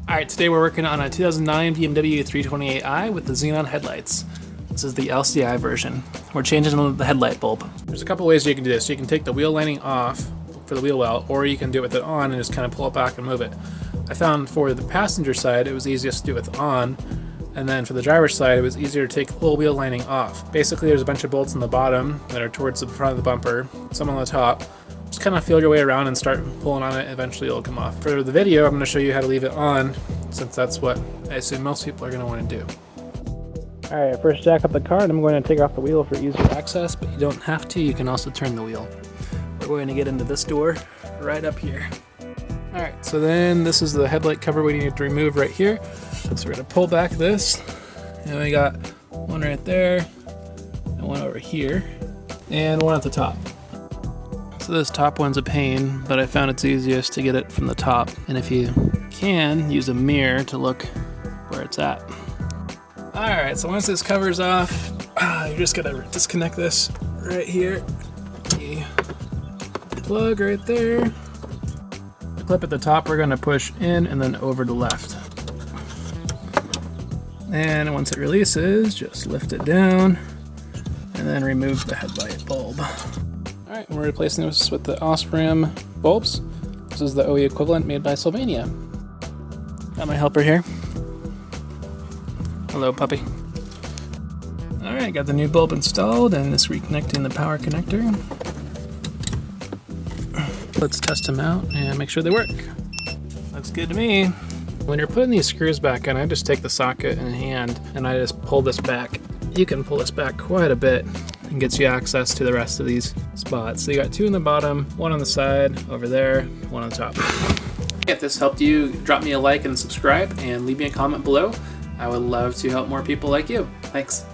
Alright, today we're working on a 2009 BMW E328i with the Xenon headlights. This is the LCI version. We're changing the headlight bulb. There's a couple ways you can do this. You can take the wheel lining off for the wheel well, or you can do it with it on and just kind of pull it back and move it. I found for the passenger side it was easiest to do with on, and then for the driver's side it was easier to take the whole wheel lining off. Basically there's a bunch of bolts in the bottom that are towards the front of the bumper, some on the top. Just kind of feel your way around and start pulling on it, eventually it'll come off. For the video I'm going to show you how to leave it on, since that's what I assume most people are going to want to do. Alright, first jack up the car and I'm going to take off the wheel for easier access, but you don't have to, you can also turn the wheel. We're going to get into this door right up here. Alright, so then this is the headlight cover we need to remove right here. So we're going to pull back this, and we got one right there, and one over here, and one at the top. So this top one's a pain, but I found it's easiest to get it from the top. And if you can, use a mirror to look where it's at. Alright, so once this cover's off, you're just gonna disconnect this right here. The plug right there. The clip at the top we're gonna push in and then over to left. And once it releases, just lift it down and then remove the headlight bulb. Alright, we're replacing this with the Osram bulbs. This is the OE equivalent made by Sylvania. Got my helper here. Hello, puppy. Alright, got the new bulb installed and it's reconnecting the power connector. Let's test them out and make sure they work. Looks good to me. When you're putting these screws back in, I just take the socket in hand and I just pull this back. You can pull this back quite a bit and gets you access to the rest of these spots. So you got two in the bottom, one on the side, over there, one on the top. If this helped you, drop me a like and subscribe and leave me a comment below. I would love to help more people like you. Thanks.